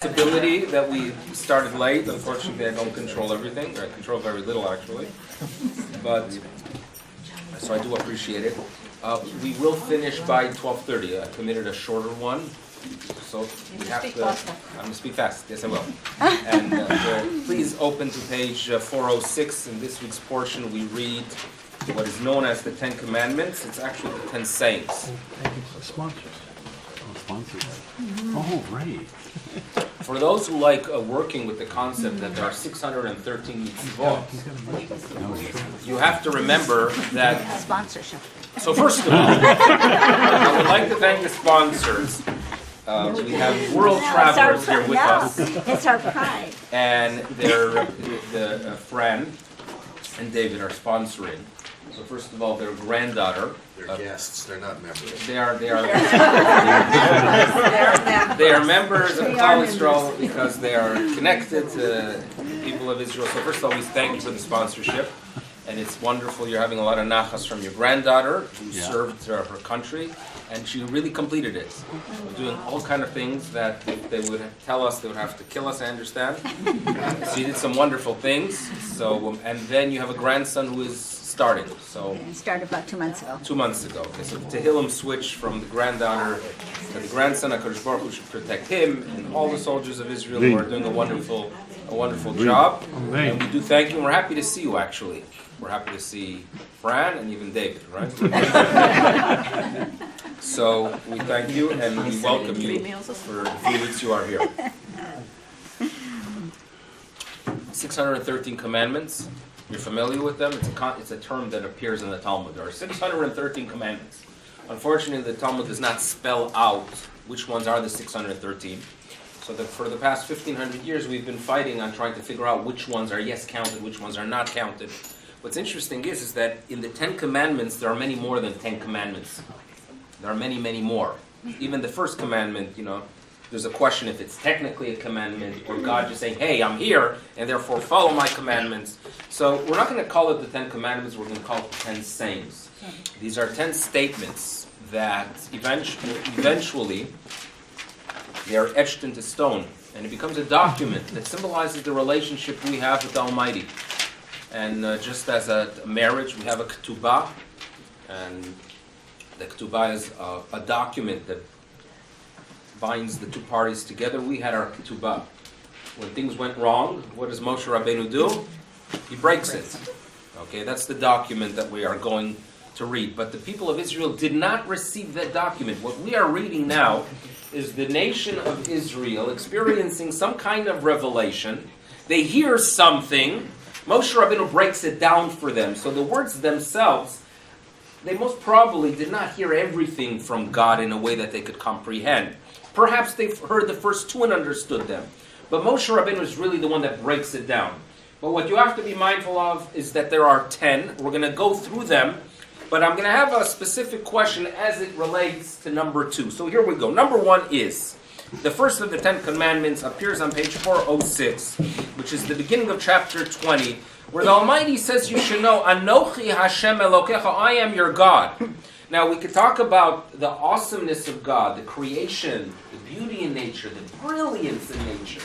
Ability that we started late. Unfortunately, I don't control everything. I control very little, actually. But so I do appreciate it. We will finish by 12:30. I committed a shorter one, so we have to. I'm going to speak fast. Yes, I will. And please open to page 406. In this week's portion, we read what is known as the Ten Commandments. It's actually the 10 sayings. Thank you for sponsors. Oh, sponsors. Oh, right. For those who like working with the concept that there are 613 mitzvot, you have to remember that. Sponsorship. So first of all, I would like to thank the sponsors. We have world travelers here with us, It's our pride. and the Fran and David are sponsoring. So first of all, their granddaughter. They're guests, they're not members. They are members of Klal Yisrael because they are connected to the people of Israel. So first of all, we thank you for the sponsorship, and it's wonderful. You're having a lot of nachas from your granddaughter who served her country, and she really completed it. Doing all kind of things that if they would tell us, they would have to kill us. I understand. She did some wonderful things. So and then you have a grandson who is starting. So. It started about 2 months ago. 2 months ago. Okay, so Tehillim switched from the granddaughter to the grandson. HaKadosh Baruch Hu should protect him and all the soldiers of Israel who are doing a wonderful job. And we do thank you. And we're happy to see you. Actually, we're happy to see Fran and even David. Right. So we thank you and we welcome you for the few weeks you are here. 613 commandments. You're familiar with them? It's a term that appears in the Talmud. There are 613 commandments. Unfortunately, the Talmud does not spell out which ones are the 613. So that for the past 1,500 years, we've been fighting on trying to figure out which ones are counted, which ones are not counted. What's interesting is that in the 10 commandments, there are many more than 10 commandments. There are many, many more. Even the first commandment, there's a question if it's technically a commandment or God just saying, hey, I'm here, and therefore follow my commandments. So we're not going to call it the 10 commandments, we're going to call it the 10 sayings. These are 10 statements that eventually they are etched into stone, and it becomes a document that symbolizes the relationship we have with the Almighty. And just as a marriage, we have a ketubah, and the ketubah is a document that binds the two parties together. We had our ketubah. When things went wrong, what does Moshe Rabbeinu do? He breaks it. Okay, that's the document that we are going to read. But the people of Israel did not receive that document. What we are reading now is the nation of Israel experiencing some kind of revelation. They hear something. Moshe Rabbeinu breaks it down for them. So the words themselves, they most probably did not hear everything from God in a way that they could comprehend. Perhaps they've heard the first two and understood them. But Moshe Rabbeinu is really the one that breaks it down. But what you have to be mindful of is that there are 10. We're going to go through them. But I'm going to have a specific question as it relates to number 2. So here we go. Number 1 is, the first of the 10 commandments appears on page 406, which is the beginning of chapter 20, where the Almighty says you should know, Anochi Hashem Elokecha, I am your God. Now, we could talk about the awesomeness of God, the creation, the beauty in nature, the brilliance in nature,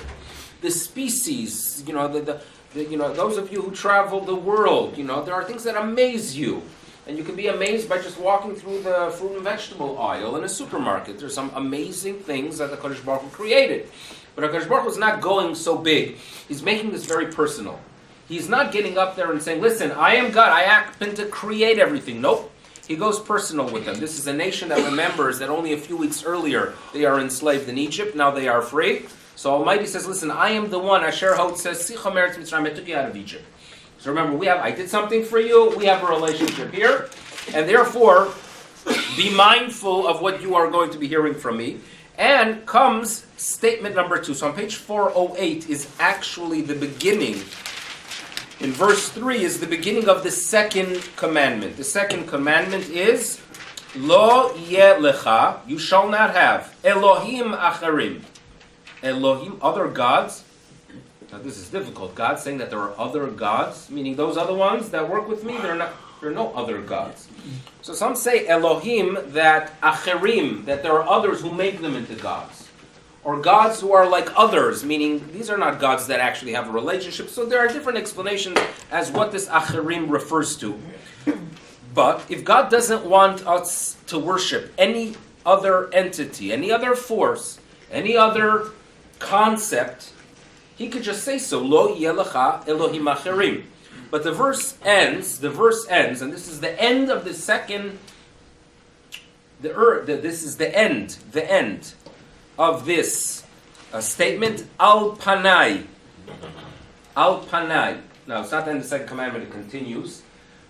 the species, those of you who travel the world, there are things that amaze you. And you can be amazed by just walking through the fruit and vegetable aisle in a supermarket. There's some amazing things that the HaKadosh Baruch Hu created. But HaKadosh Baruch Hu is not going so big. He's making this very personal. He's not getting up there and saying, listen, I am God, I happen to create everything. Nope. He goes personal with them. This is a nation that remembers that only a few weeks earlier they are enslaved in Egypt. Now they are free. So Almighty says, listen, I am the one. Asher Hod says, Sicha Meretz Mitzrayim, I took you out of Egypt. So remember, I did something for you. We have a relationship here. And therefore, be mindful of what you are going to be hearing from me. And comes statement number 2. So on page 408 is actually the beginning. In verse 3 is the beginning of the second commandment. The second commandment is, Lo yeh lecha, you shall not have, Elohim acharim. Elohim, other gods. Now this is difficult. God saying that there are other gods, meaning those other ones that work with me, there are no other gods. So some say Elohim, that acharim, that there are others who make them into gods. or gods who are like others, meaning these are not gods that actually have a relationship. So there are different explanations as what this acharim refers to. But if God doesn't want us to worship any other entity, any other force, any other concept, he could just say so. Lo yelecha Elohim acherim. But the verse ends, and this is the end of the second. This is the end of this statement. Al panai. Al panai. Now it's not the end of the second commandment; it continues.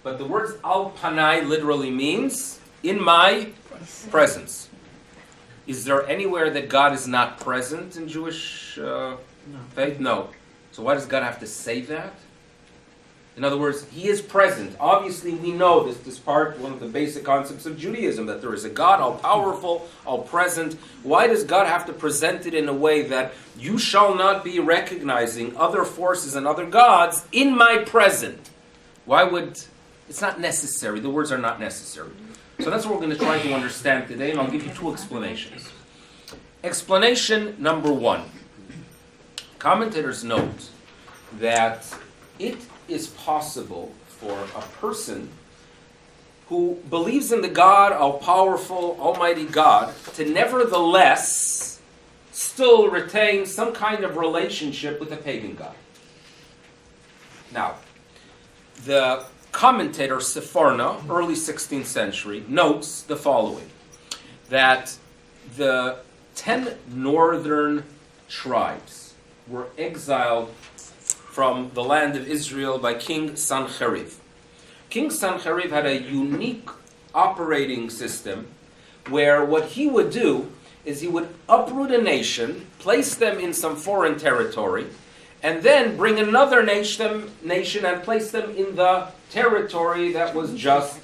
But the words al panai literally means in my presence. Is there anywhere that God is not present in Jewish faith? No. So why does God have to say that? In other words, He is present. Obviously, we know this part, one of the basic concepts of Judaism, that there is a God, all-powerful, all-present. Why does God have to present it in a way that you shall not be recognizing other forces and other gods in my present? Why would... It's not necessary. The words are not necessary. So that's what we're going to try to understand today, and I'll give you two explanations. Explanation number one. Commentators note that it is possible for a person who believes in the God, all-powerful, almighty God, to nevertheless still retain some kind of relationship with a pagan God. Now, the commentator Seforna, early 16th century, notes the following, that the 10 northern tribes were exiled from the land of Israel by King Sancheriv. King Sancheriv had a unique operating system where what he would do is he would uproot a nation, place them in some foreign territory, and then bring another nation and place them in the territory that was just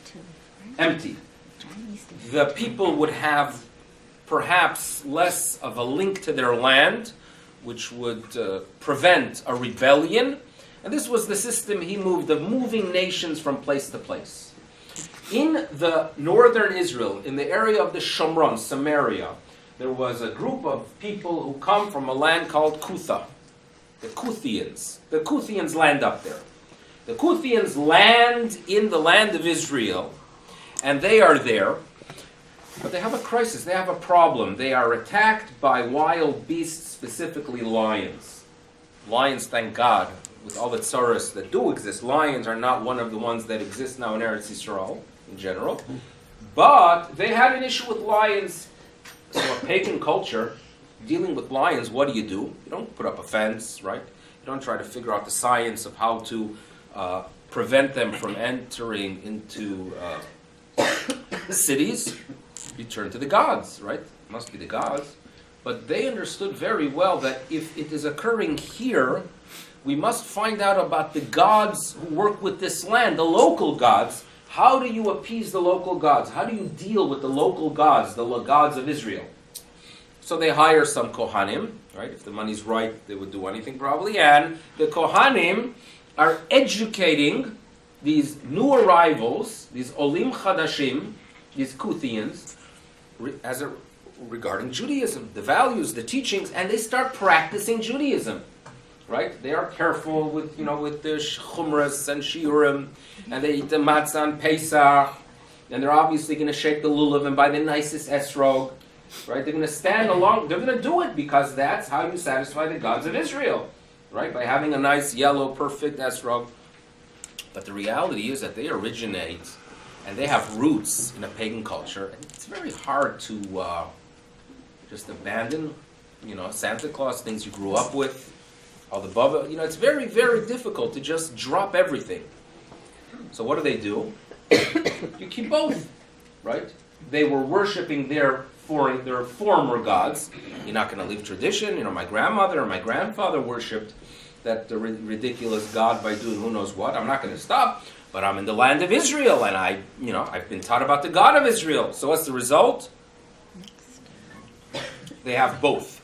empty. The people would have perhaps less of a link to their land, which would prevent a rebellion. And this was the system he moved, of moving nations from place to place. In the northern Israel, in the area of the Shomron, Samaria, there was a group of people who come from a land called Kutha. The Kuthians. The Kuthians land up there. The Kuthians land in the land of Israel, and they are there, but they have a crisis, they have a problem. They are attacked by wild beasts, specifically lions. Lions, thank God, with all the tsaras that do exist, lions are not one of the ones that exist now in Eretz Yisrael, in general. But they had an issue with lions. So a pagan culture, dealing with lions, what do? You don't put up a fence, right? You don't try to figure out the science of how to prevent them from entering into cities. You turn to the gods, right? It must be the gods. But they understood very well that if it is occurring here, we must find out about the gods who work with this land, the local gods. How do you appease the local gods? How do you deal with the local gods, the gods of Israel? So they hire some Kohanim, right? If the money's right, they would do anything probably. And the Kohanim are educating these new arrivals, these Olim Chadashim, these Kuthians, regarding Judaism, the values, the teachings, and they start practicing Judaism, right? They are careful with the chumras and shiurim, and they eat the matzah on Pesach, and they're obviously going to shake the lulav and buy the nicest esrog, right? They're going to stand along. They're going to do it because that's how you satisfy the gods of Israel, right? By having a nice yellow, perfect esrog. But the reality is that they originate and they have roots in a pagan culture, and it's very hard to just abandon, Santa Claus, things you grew up with, all the Baba. It's very, very difficult to just drop everything. So what do? You keep both, right? They were worshiping their former gods. You're not going to leave tradition. My grandmother or my grandfather worshipped that ridiculous god by doing who knows what. I'm not going to stop. But I'm in the land of Israel, and I've been taught about the God of Israel. So what's the result? They have both.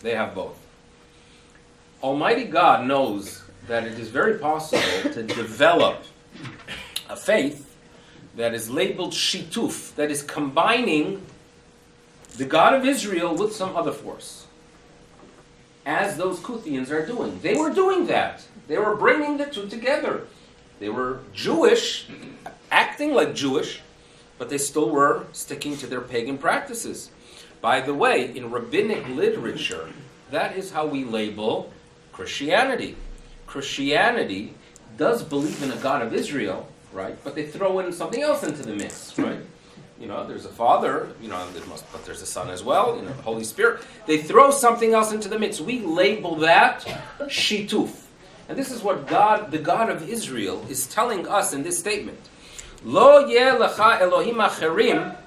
They have both. Almighty God knows that it is very possible to develop a faith that is labeled shituf, that is combining the God of Israel with some other force. as those Kuthians are doing. They were doing that. They were bringing the two together. They were Jewish, acting like Jewish, but they still were sticking to their pagan practices. By the way, in rabbinic literature, that is how we label Christianity. Christianity does believe in a God of Israel, right? But they throw in something else into the mix, right? There's a Father, but there's a Son as well, the Holy Spirit. They throw something else into the mix. We label that shituf. And this is what God, the God of Israel, is telling us in this statement. Lo yeh lecha Elohim acherim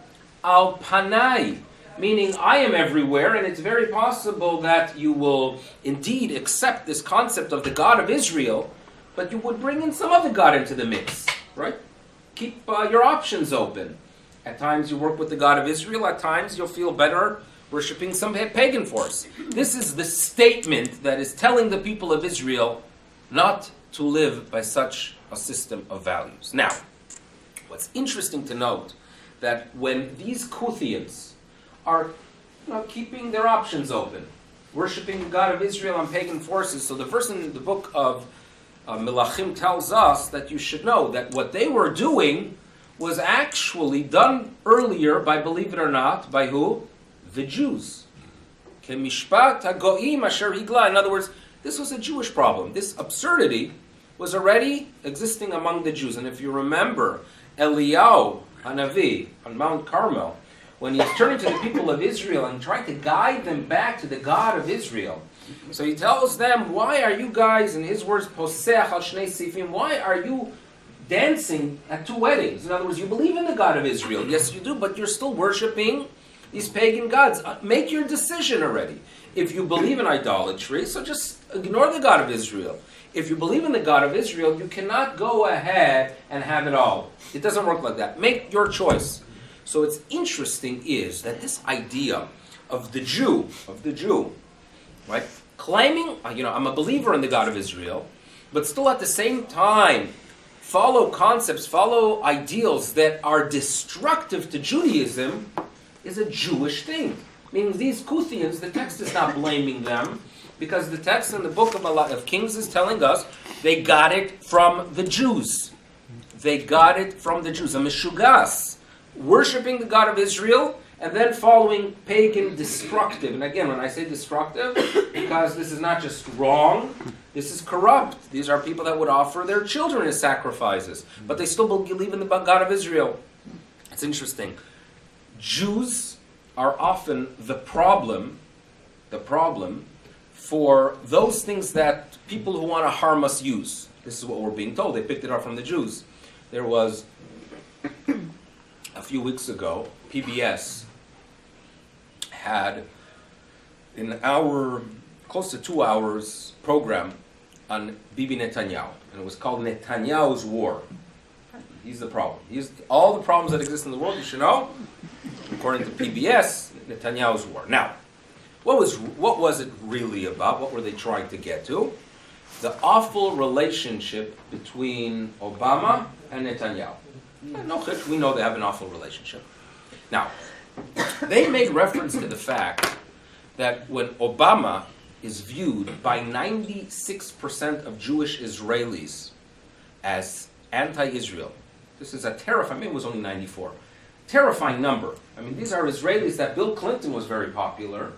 al panai. Meaning, I am everywhere, and it's very possible that you will indeed accept this concept of the God of Israel, but you would bring in some other God into the mix, right? Keep your options open. At times you work with the God of Israel, at times you'll feel better worshipping some pagan force. This is the statement that is telling the people of Israel not to live by such a system of values. Now, what's interesting to note, that when these Kuthians are keeping their options open, worshipping the God of Israel and pagan forces. So the verse in the book of Melachim tells us that you should know that what they were doing was actually done earlier by, believe it or not, by who? The Jews. Kemishpat hagoim asher higla. In other words, this was a Jewish problem. This absurdity was already existing among the Jews. And if you remember, Eliyahu Hanavi on Mount Carmel, when he's turning to the people of Israel and trying to guide them back to the God of Israel. So he tells them, why are you guys, in his words, posech al shnei sifim, why are you dancing at two weddings? In other words, you believe in the God of Israel. Yes, you do, but you're still worshiping these pagan gods. Make your decision already. If you believe in idolatry, so just ignore the God of Israel. If you believe in the God of Israel, you cannot go ahead and have it all. It doesn't work like that. Make your choice. So what's interesting is that this idea of the Jew, right, claiming, I'm a believer in the God of Israel, but still at the same time follow concepts, follow ideals that are destructive to Judaism, is a Jewish thing. Meaning these Kuthians, the text is not blaming them, because the text in the book of Kings is telling us they got it from the Jews. They got it from the Jews. A Meshugas. Worshipping the God of Israel, and then following pagan destructive. And again, when I say destructive, because this is not just wrong, this is corrupt. These are people that would offer their children as sacrifices, but they still believe in the God of Israel. It's interesting. Jews are often the problem for those things that people who want to harm us use. This is what we're being told. They picked it up from the Jews. There was a few weeks ago, PBS had an hour, close to 2 hours program on Bibi Netanyahu, and it was called Netanyahu's War. He's the problem. He's all the problems that exist in the world. You should know, according to PBS, Netanyahu's War. Now, what was it really about? What were they trying to get to? The awful relationship between Obama and Netanyahu. No, we know they have an awful relationship. Now, they made reference to the fact that when Obama is viewed by 96% of Jewish Israelis as anti-Israel, this is a terrifying, maybe it was only 94, terrifying number. I mean, these are Israelis that Bill Clinton was very popular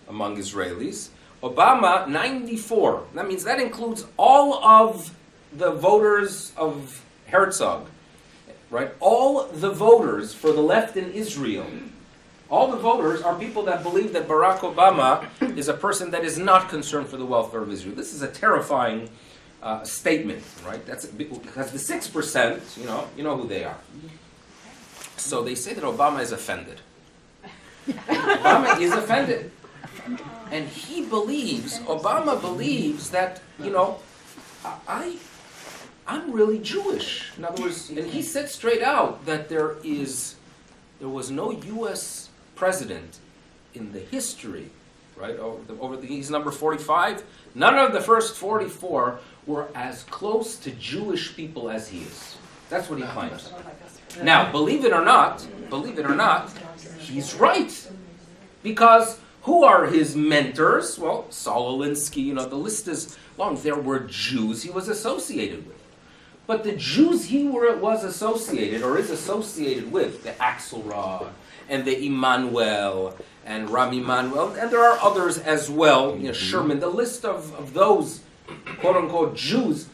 among Israelis. Obama, 94. That means that includes all of the voters of Herzog. Right? All the voters for the left in Israel, all the voters are people that believe that Barack Obama is a person that is not concerned for the welfare of Israel. This is a terrifying statement, right? That's because the 6%, you know who they are. So they say that Obama is offended. Obama is offended. And Obama believes that, I'm really Jewish. In other words, and he said straight out that there was no U.S. president in the history, right? He's number 45. None of the first 44 were as close to Jewish people as he is. That's what he claims. Now, believe it or not, he's right. Because Who are his mentors? Well, Saul Alinsky, the list is long. There were Jews he was associated with. But the Jews he was associated or is associated with, the Axelrod and the Immanuel and Rami Manuel, and there are others as well, Sherman, the list of those quote-unquote Jews,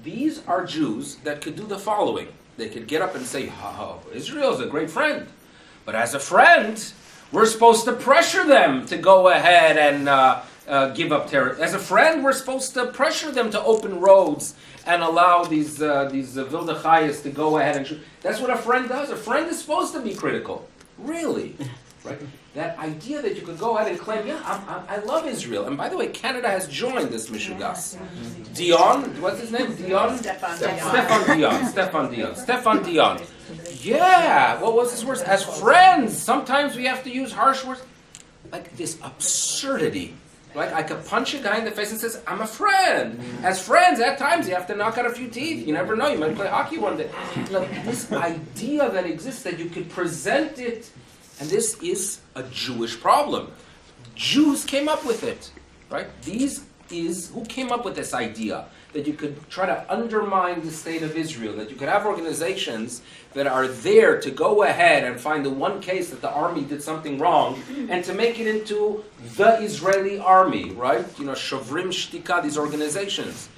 these are Jews that could do the following. They could get up and say, oh, Israel is a great friend. But as a friend, we're supposed to pressure them to go ahead and give up territory. As a friend, we're supposed to pressure them to open roads and allow these Vilda Chayas to go ahead and shoot. That's what a friend does. A friend is supposed to be critical. Really. Right? That idea that you could go ahead and claim, I love Israel. And by the way, Canada has joined this Mishugas. Dion, what's his name? Dion? Stefan Dion. Yeah, what was his words? As friends, sometimes we have to use harsh words. Like this absurdity. Like I could punch a guy in the face and says, I'm a friend. As friends, at times you have to knock out a few teeth. You never know, you might play hockey one day. This idea that exists, that you could present it, and this is a Jewish problem. Jews came up with it, right? Who came up with this idea? That you could try to undermine the state of Israel, that you could have organizations that are there to go ahead and find the one case that the army did something wrong, and to make it into the Israeli army, right? Shovrim Shtika, these organizations.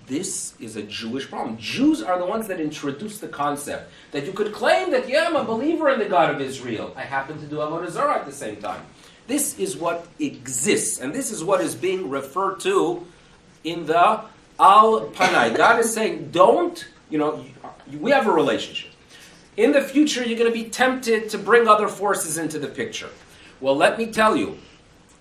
This is a Jewish problem. Jews are the ones that introduced the concept that you could claim that, I'm a believer in the God of Israel. I happen to do Avodah Zarah at the same time. This is what exists, and this is what is being referred to in the Al Panai. God is saying, we have a relationship. In the future, you're going to be tempted to bring other forces into the picture. Well, let me tell you,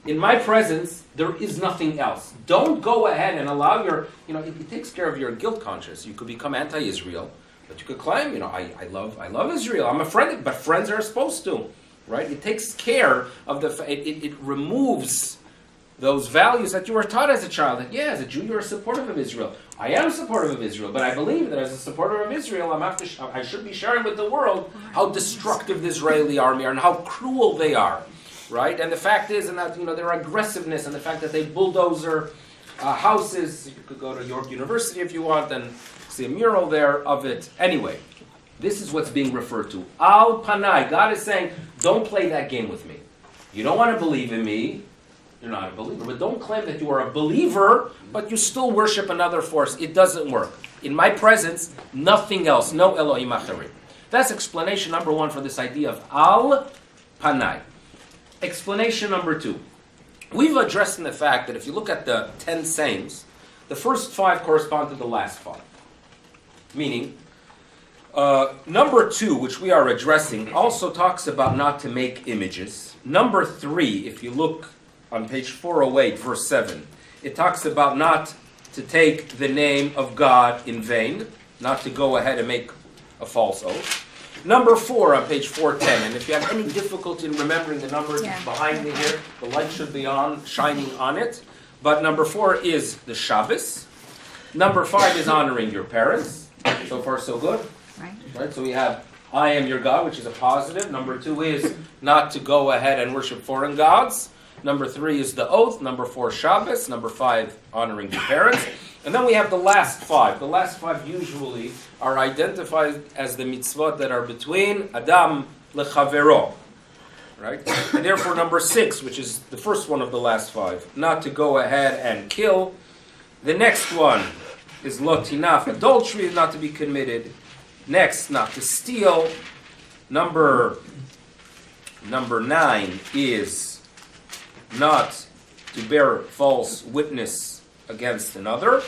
in my presence, there is nothing else. Don't go ahead and allow it takes care of your guilt conscience. You could become anti-Israel, but you could claim, I love Israel. I'm a friend, but friends are supposed to, right? It takes care of it removes those values that you were taught as a child. That, as a Jew, you're supportive of Israel. I am supportive of Israel, but I believe that as a supporter of Israel, I should be sharing with the world how destructive the Israeli army are and how cruel they are, right? And the fact is, and that their aggressiveness and the fact that they bulldozer houses. You could go to York University if you want and see a mural there of it. Anyway, this is what's being referred to. Al Panai. God is saying, don't play that game with me. You don't want to believe in me. You're not a believer. But don't claim that you are a believer, but you still worship another force. It doesn't work. In my presence, nothing else. No Elohim Acharim. That's explanation number one for this idea of Al Panai. Explanation number two. We've addressed in the fact that if you look at the 10 sayings, the first 5 correspond to the last 5. Meaning, number 2, which we are addressing, also talks about not to make images. Number 3, if you look on page 408, verse 7, it talks about not to take the name of God in vain, not to go ahead and make a false oath. Number 4 on page 410, and if you have any difficulty in remembering the numbers behind me here, the light should be on, shining on it. But number 4 is the Shabbos. Number 5 is honoring your parents. So far, so good. Right? So we have I am your God, which is a positive. Number 2 is not to go ahead and worship foreign gods. Number 3 is the oath. Number 4, Shabbos. Number 5, honoring your parents. And then we have the last 5. The last 5 usually are identified as the mitzvot that are between Adam lechavero. Right? And therefore number 6, which is the first one of the last 5, not to go ahead and kill. The next one is lo tinaf, adultery is not to be committed. Next, not to steal. Number 9 is not to bear false witness against another.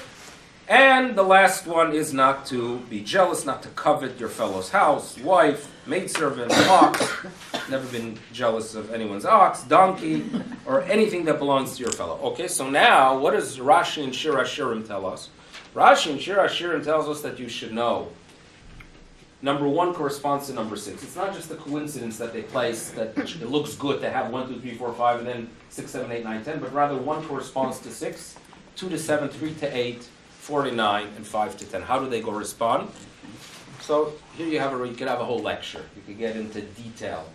And the last one is not to be jealous, not to covet your fellow's house, wife, maidservant, ox. Never been jealous of anyone's ox, donkey, or anything that belongs to your fellow. Okay, so now, what does Rashi and Shir Hashirim tell us? Rashi and Shir Hashirim tells us that you should know. Number 1 corresponds to number 6. It's not just a coincidence that they place that it looks good to have 1, 2, 3, 4, 5, and then 6, 7, 8, 9, 10, but rather 1 corresponds to 6, 2 to 7, 3 to 8, 4 to 9, and 5 to 10. How do they correspond? So here you could have a whole lecture. You could get into detail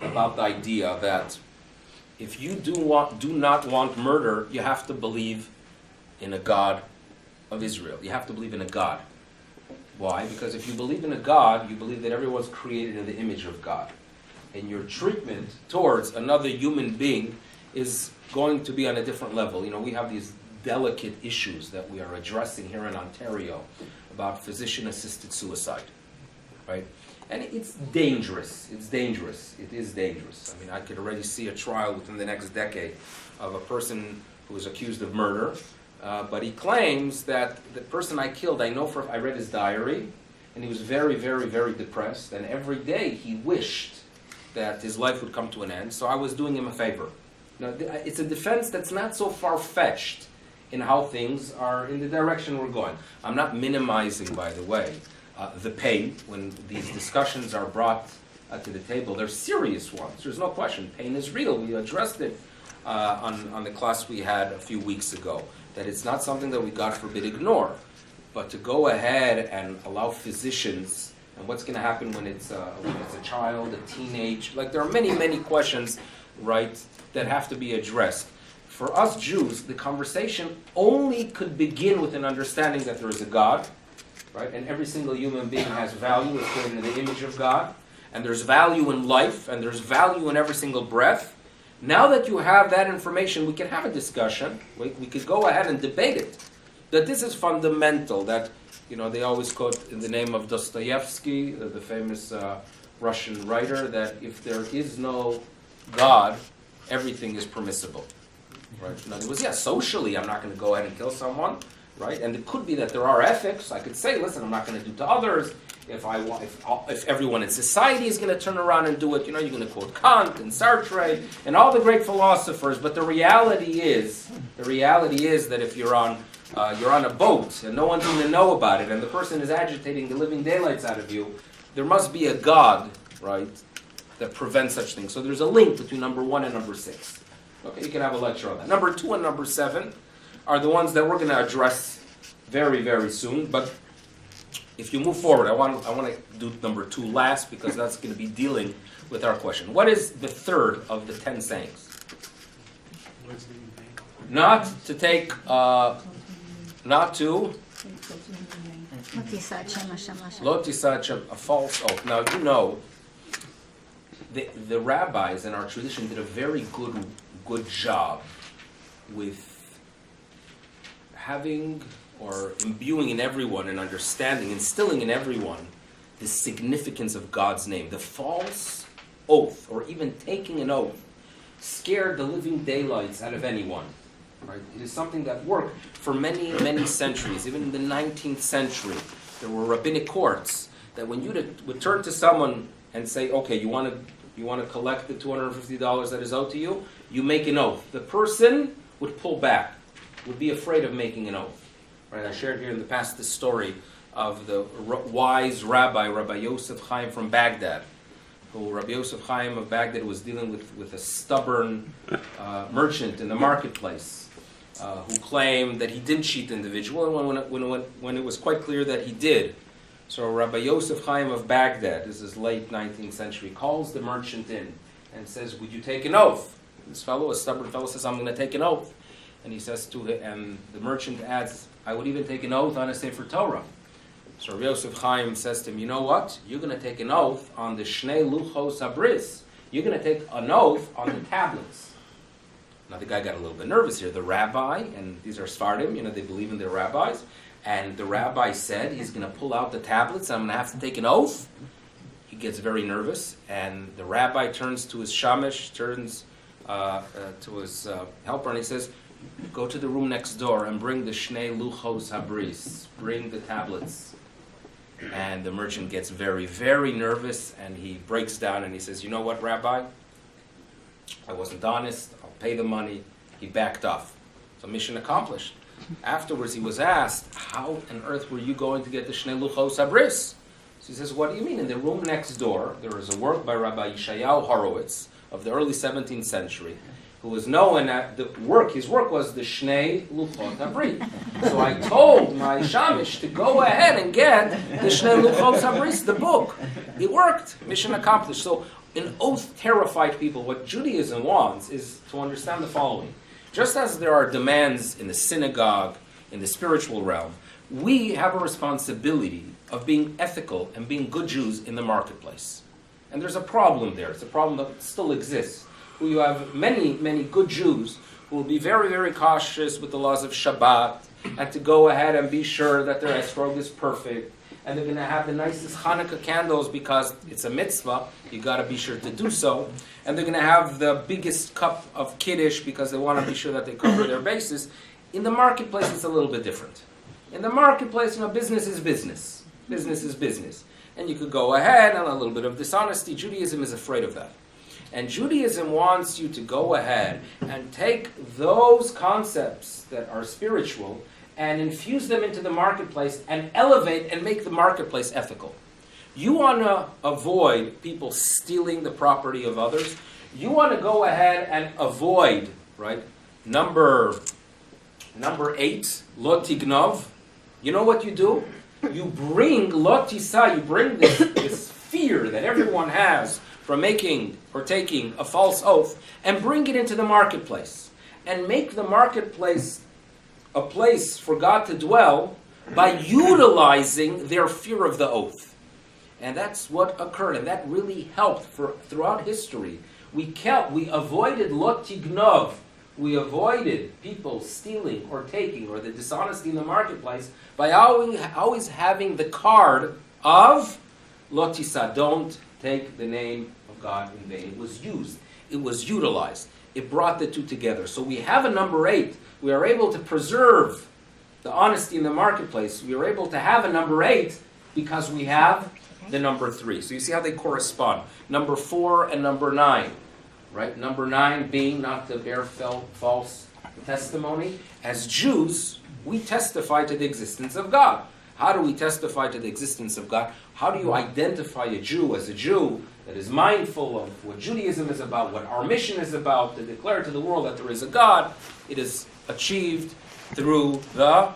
about the idea that if you do not want murder, you have to believe in a God of Israel. You have to believe in a God. Why? Because if you believe in a God, you believe that everyone's created in the image of God. And your treatment towards another human being is going to be on a different level. We have these delicate issues that we are addressing here in Ontario about physician-assisted suicide, right? And it's dangerous. It's dangerous. It is dangerous. I could already see a trial within the next decade of a person who is accused of murder, but he claims that the person I killed, I read his diary, and he was very, very, very depressed, and every day he wished that his life would come to an end, so I was doing him a favor. It's a defense that's not so far-fetched in how things are in the direction we're going. I'm not minimizing, by the way, the pain when these discussions are brought to the table. They're serious ones. There's no question. Pain is real. We addressed it on the class we had a few weeks ago, that it's not something that we, God forbid, ignore. But to go ahead and allow physicians, and what's going to happen when it's a child, a teenage, there are many, many questions, right, that have to be addressed. For us Jews, the conversation only could begin with an understanding that there is a God, right? And every single human being has value, is created in the image of God, and there's value in life, and there's value in every single breath. Now that you have that information, we can have a discussion. We could go ahead and debate it. That this is fundamental. That they always quote in the name of Dostoevsky, the famous Russian writer, that if there is no God, everything is permissible. Right? In other words, socially, I'm not going to go ahead and kill someone, right? And it could be that there are ethics. I could say, listen, I'm not going to do to others. If everyone in society is going to turn around and do it, you're going to quote Kant and Sartre and all the great philosophers. But the reality is that if you're on a boat and no one's going to know about it, and the person is agitating the living daylights out of you, there must be a God, right, that prevents such things. So there's a link between number 1 and number 6. Okay, you can have a lecture on that. Number 2 and number 7 are the ones that we're going to address very, very soon. But if you move forward, I want to do number 2 last, because that's going to be dealing with our question. What is the third of the 10 sayings? Not to take, not to lo tisad Shem, a false oath. Now, the rabbis in our tradition did a very good job with having or imbuing in everyone an understanding, instilling in everyone the significance of God's name. The false oath, or even taking an oath, scared the living daylights out of anyone. Right? It is something that worked for many, many centuries. Even in the 19th century, there were rabbinic courts that when you would turn to someone and say, okay, you want to collect the $250 that is owed to you, you make an oath. The person would pull back, would be afraid of making an oath. Right? I shared here in the past the story of the wise Rabbi Yosef Chaim from Baghdad, who Rabbi Yosef Chaim of Baghdad was dealing with a stubborn merchant in the marketplace, who claimed that he didn't cheat the individual, and when it was quite clear that he did. So Rabbi Yosef Chaim of Baghdad, this is late 19th century, calls the merchant in and says, would you take an oath? This fellow, a stubborn fellow, says, I'm going to take an oath. And he says to him, and the merchant adds, I would even take an oath on a Sefer Torah. So Rabbi Yosef Chaim says to him, you know what? You're going to take an oath on the Shnei Luchos Habris. You're going to take an oath on the tablets. Now the guy got a little bit nervous here. The rabbi, and these are Sfardim, they believe in their rabbis, and the rabbi said he's going to pull out the tablets, I'm going to have to take an oath. He gets very nervous, and the rabbi turns to his shamish, turns to his helper, and he says, go to the room next door and bring the Shnei Luchos Habris. Bring the tablets. And the merchant gets very, very nervous, and he breaks down and he says, you know what, Rabbi? I wasn't honest. I'll pay the money. He backed off. So mission accomplished. Afterwards, he was asked, how on earth were you going to get the Shnei Luchos Habris? So he says, what do you mean? In the room next door, there is a work by Rabbi Yeshayahu Horowitz of the early 17th century, who was known at his work was the Shnei Luchot Habris. So I told my shamish to go ahead and get the Shnei Luchot Habris, the book. It worked. Mission accomplished. So An oath terrified people. What Judaism wants is to understand the following. Just as there are demands in the synagogue, in the spiritual realm, we have a responsibility of being ethical and being good Jews in the marketplace. And there's a problem there. It's a problem that still exists. You have many, many good Jews who will be very, very cautious with the laws of Shabbat and to go ahead and be sure that their esrog is perfect. And they're going to have the nicest Hanukkah candles because it's a mitzvah. You got to be sure to do so. And they're going to have the biggest cup of Kiddush because they want to be sure that they cover their bases. In the marketplace, it's a little bit different. In the marketplace, business is business. Business is business. And you could go ahead and a little bit of dishonesty. Judaism is afraid of that. And Judaism wants you to go ahead and take those concepts that are spiritual and infuse them into the marketplace and elevate and make the marketplace ethical. You want to avoid people stealing the property of others. You want to go ahead and avoid, right? Number 8, lo tignov. You know what you do? You bring lo tisa, you bring this fear that everyone has from making or taking a false oath and bring it into the marketplace and make the marketplace a place for God to dwell by utilizing their fear of the oath. And that's what occurred, and that really helped throughout history. We avoided lo tignov. We avoided people stealing or taking or the dishonesty in the marketplace by always having the card of lo tisa, don't take the name of God in vain. It was used. It was utilized. It brought the two together. So we have a number 8. We are able to preserve the honesty in the marketplace. We are able to have a number 8 because we have the number 3. So you see how they correspond. Number 4 and number 9. Right? Number 9 being not to bear false testimony. As Jews, we testify to the existence of God. How do we testify to the existence of God? How do you identify a Jew as a Jew that is mindful of what Judaism is about, what our mission is about, to declare to the world that there is a God? It is achieved through the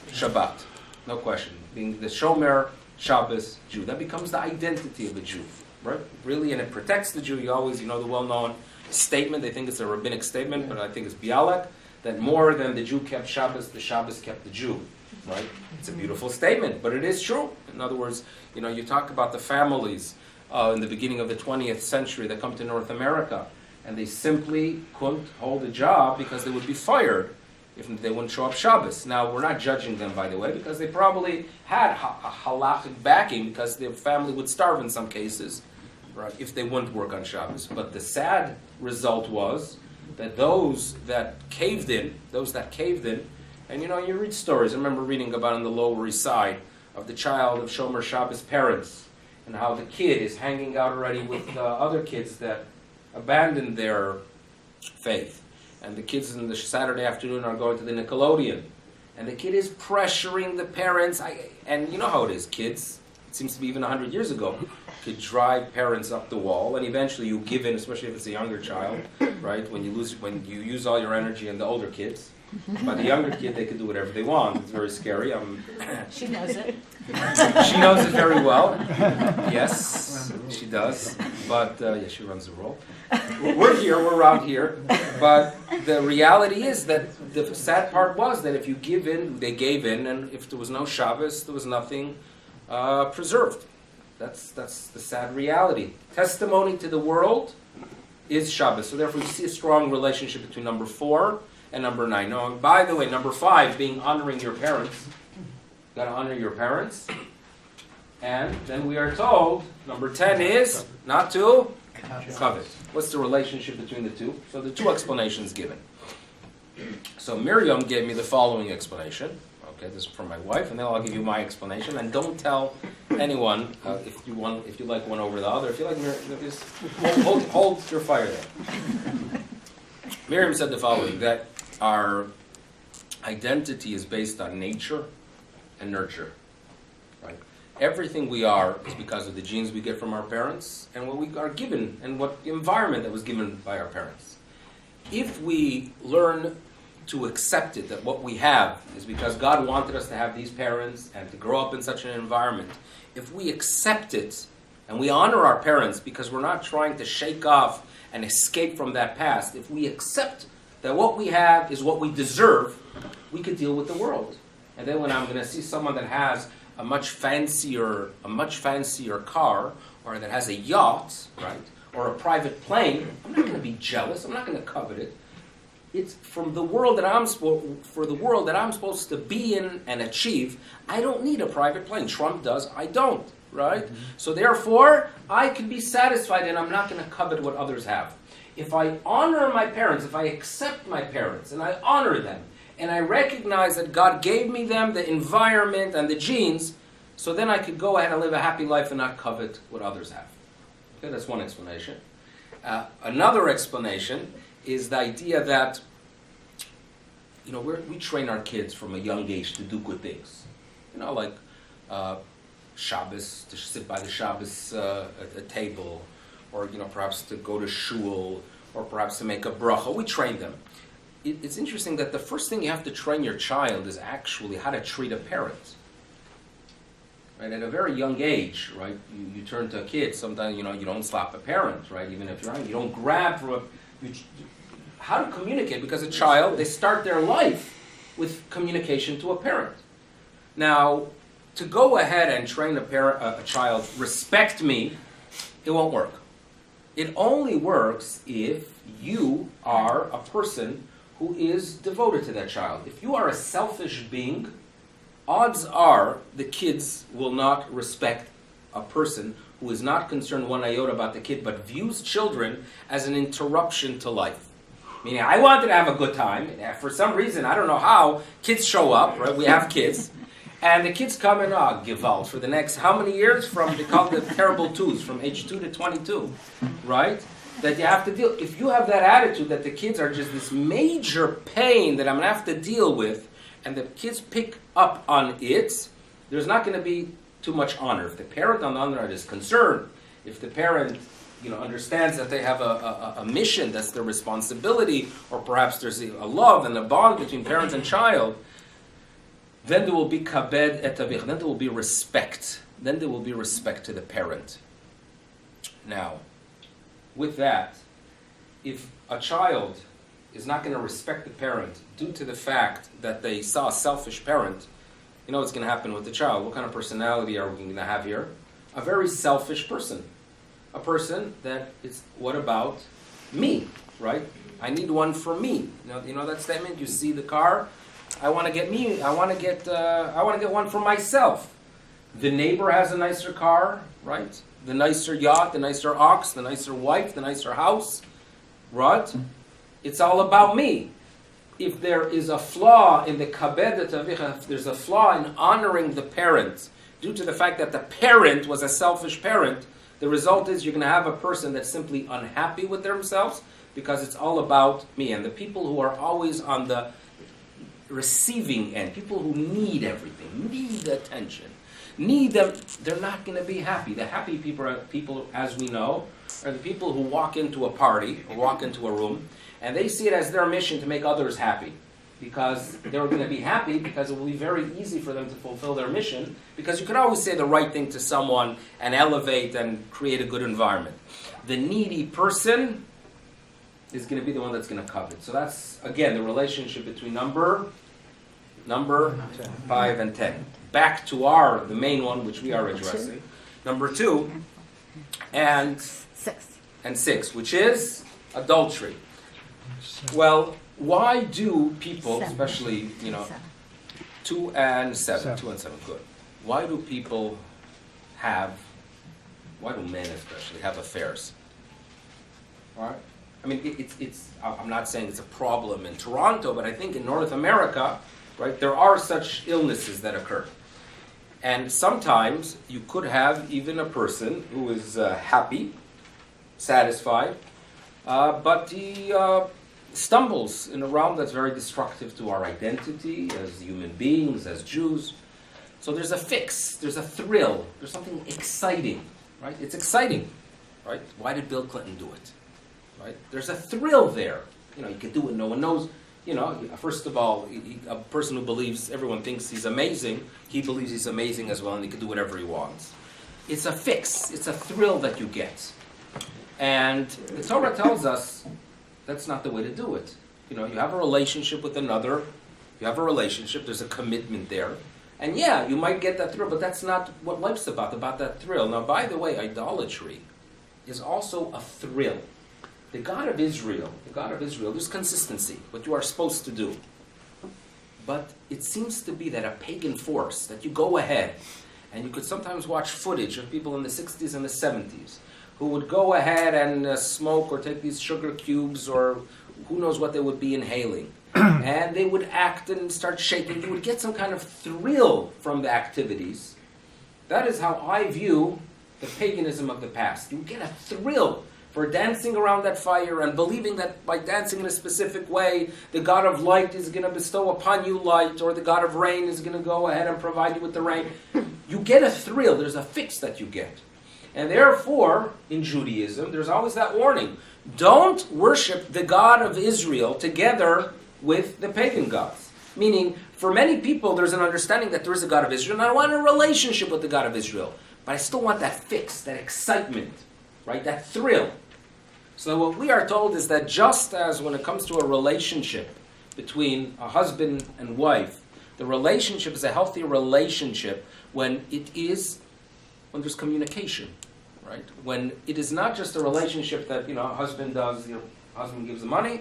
Shabbat. No question. Being the Shomer Shabbos Jew. That becomes the identity of a Jew. Right? Really, and it protects the Jew. You always, the well-known statement, they think it's a rabbinic statement, but I think it's Bialek, that more than the Jew kept Shabbos, the Shabbos kept the Jew. Right? It's a beautiful statement, but it is true. In other words, you talk about the families in the beginning of the 20th century that come to North America, and they simply couldn't hold a job because they would be fired if they wouldn't show up Shabbos. Now, we're not judging them, by the way, because they probably had halachic backing because their family would starve in some cases, right, if they wouldn't work on Shabbos. But the sad result was that those that caved in, and you read stories. I remember reading about on the Lower East Side of the child of Shomer Shabbos parents and how the kid is hanging out already with other kids that abandoned their faith. And the kids in the Saturday afternoon are going to the Nickelodeon. And the kid is pressuring the parents. And you know how it is, kids. It seems to be even 100 years ago. Could drive parents up the wall, and eventually you give in, especially if it's a younger child, right? When you use all your energy on the older kids. But the younger kid, they can do whatever they want. It's very scary. She knows it. She knows it very well. Yes, she does. But she runs the role. We're around here. But the reality is that the sad part was that if you give in, they gave in, and if there was no Shabbos, there was nothing preserved. That's the sad reality. Testimony to the world is Shabbos. So therefore, you see a strong relationship between number 4 and number 9. No, by the way, number 5 being honoring your parents. You've got to honor your parents. And then we are told, number 10 is not to covet. What's the relationship between the two? So the two explanations given. So Miriam gave me the following explanation. Okay, this is from my wife, and then I'll give you my explanation. And don't tell anyone if you like one over the other. If you like Miriam, just hold your fire there. Miriam said the following, that our identity is based on nature and nurture. Right? Everything we are is because of the genes we get from our parents and what we are given and what the environment that was given by our parents. If we learn to accept it, that what we have is because God wanted us to have these parents and to grow up in such an environment, if we accept it and we honor our parents because we're not trying to shake off and escape from that past, if we accept that what we have is what we deserve, we could deal with the world. And then when I'm going to see someone that has a much fancier car, or that has a yacht, right, or a private plane, I'm not going to be jealous. I'm not going to covet it. It's from the world that for the world that I'm supposed to be in and achieve. I don't need a private plane. Trump does. I don't. Right. Mm-hmm. So therefore, I can be satisfied, and I'm not going to covet what others have. If I honor my parents, if I accept my parents, and I honor them, and I recognize that God gave me them, the environment and the genes, so then I could go ahead and live a happy life and not covet what others have. Okay, that's one explanation. Another explanation is the idea that, we train our kids from a young age to do good things. Like Shabbos, to sit by the Shabbos at a table, or perhaps to go to shul, or perhaps to make a bracha. We train them. It's interesting that the first thing you have to train your child is actually how to treat a parent. Right? At a very young age, right? You turn to a kid. Sometimes you don't slap a parent, right? Even if you're young, you don't grab from how to communicate, because a child, they start their life with communication to a parent. Now, to go ahead and train a child, respect me, it won't work. It only works if you are a person who is devoted to that child. If you are a selfish being, odds are the kids will not respect a person who is not concerned one iota about the kid, but views children as an interruption to life. Meaning, I wanted to have a good time. For some reason, I don't know how, kids show up, right? We have kids. And the kids come in, Gewalt, for the next how many years? They call it the terrible twos, from age 2 to 22, right? That you have to deal. If you have that attitude that the kids are just this major pain that I'm going to have to deal with, and the kids pick up on it, there's not going to be too much honor. If the parent on the other hand is concerned, if the parent understands that they have a mission, that's their responsibility, or perhaps there's a love and a bond between parent and child, then there will be kabed et avich, then there will be respect. Then there will be respect to the parent. Now, with that, if a child is not going to respect the parent due to the fact that they saw a selfish parent, what's going to happen with the child? What kind of personality are we going to have here? A very selfish person. A person that is, what about me, right? I need one for me. You know that statement? You see the car? I want to get one for myself. The neighbor has a nicer car, right? The nicer yacht, the nicer ox, the nicer wife, the nicer house, right? It's all about me. If there is a flaw in the kabed tavicha, if there's a flaw in honoring the parent, due to the fact that the parent was a selfish parent, the result is you're going to have a person that's simply unhappy with themselves because it's all about me. And the people who are always on the receiving end, people who need everything, need attention, need them, they're not going to be happy. The happy people, as we know, are the people who walk into a party or walk into a room and they see it as their mission to make others happy, because they're going to be happy because it will be very easy for them to fulfill their mission, because you can always say the right thing to someone and elevate and create a good environment. The needy person is going to be the one that's going to covet. So that's, again, the relationship between number 5 and 10. Back to the main one, which we are addressing. Number 2 and 6, which is adultery. Well, why do people, especially, 2 and 7, good. Why do men especially have affairs? All right? I mean, I'm not saying it's a problem in Toronto, but I think in North America, right, there are such illnesses that occur. And sometimes you could have even a person who is happy, satisfied, but he stumbles in a realm that's very destructive to our identity as human beings, as Jews. So there's a fix, there's a thrill, there's something exciting, right? It's exciting, right? Why did Bill Clinton do it? Right? There's a thrill there. You can do it, no one knows. First of all, a person who believes everyone thinks he's amazing, he believes he's amazing as well, and he can do whatever he wants. it's a fix, it's a thrill that you get. And the Torah tells us that's not the way to do it. You know, you have a relationship with another, you have a relationship, there's a commitment there. And yeah, you might get that thrill, but that's not what life's about that thrill. Now, by the way, idolatry is also a thrill. The God of Israel, there's consistency, what you are supposed to do. But it seems to be that a pagan force, that you go ahead, and you could sometimes watch footage of people in the 60s and the 70s who would go ahead and smoke or take these sugar cubes or who knows what they would be inhaling. And they would act and start shaking. You would get some kind of thrill from the activities. That is how I view the paganism of the past. You get a thrill for dancing around that fire and believing that by dancing in a specific way, the God of light is going to bestow upon you light, or the God of rain is going to go ahead and provide you with the rain. You get a thrill. There's a fix that you get. And therefore, in Judaism, there's always that warning. Don't worship the God of Israel together with the pagan gods. Meaning, for many people, there's an understanding that there is a God of Israel, and I want a relationship with the God of Israel. But I still want that fix, that excitement, right? That thrill. So what we are told is that just as when it comes to a relationship between a husband and wife, the relationship is a healthy relationship when there's communication, right? When it is not just a relationship that, husband gives the money,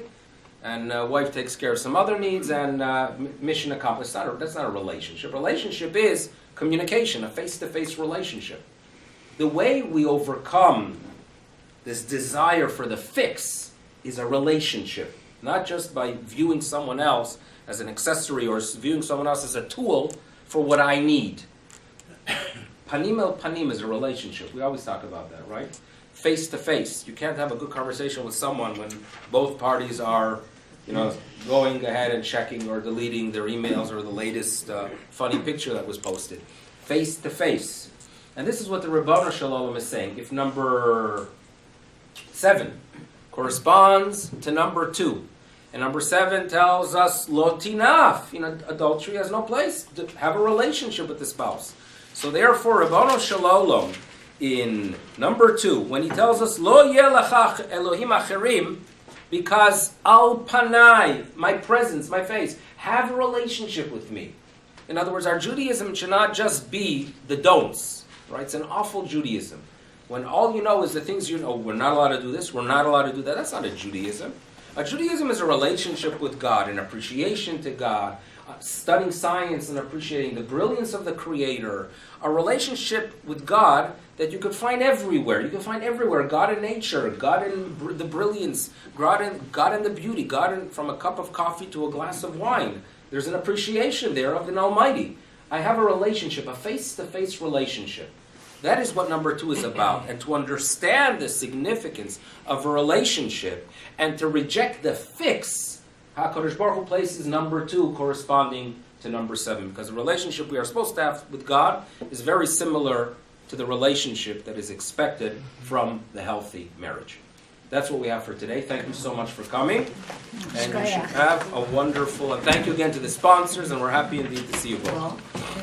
and wife takes care of some other needs, and mission accomplished. That's not a relationship. Relationship is communication, a face-to-face relationship. The way we overcome this desire for the fix is a relationship, not just by viewing someone else as an accessory or viewing someone else as a tool for what I need. Panim el panim is a relationship. We always talk about that, right? Face to face. You can't have a good conversation with someone when both parties are, going ahead and checking or deleting their emails or the latest funny picture that was posted. Face to face. And this is what the Ribono Shel Olam is saying. If number 7 corresponds to number 2, and number 7 tells us lo tinaf, adultery has no place. To have a relationship with the spouse. So therefore, Ribono Shel Olam, in number 2, when he tells us lo yeh lachach Elohim acherim, because al panai, my presence, my face, have a relationship with me. In other words, our Judaism should not just be the don'ts, right? It's an awful Judaism. When all you know is the things we're not allowed to do this, we're not allowed to do that. That's not a Judaism. A Judaism is a relationship with God, an appreciation to God, studying science and appreciating the brilliance of the Creator, a relationship with God that you could find everywhere. You can find everywhere God in nature, God in the brilliance, God in the beauty, from a cup of coffee to a glass of wine. There's an appreciation there of the Almighty. I have a relationship, a face-to-face relationship. That is what number 2 is about. And to understand the significance of a relationship and to reject the fix, HaKadosh Baruch Hu places number 2 corresponding to number 7. Because the relationship we are supposed to have with God is very similar to the relationship that is expected from the healthy marriage. That's what we have for today. Thank you so much for coming. And you should have a wonderful... And thank you again to the sponsors, and we're happy indeed to see you both.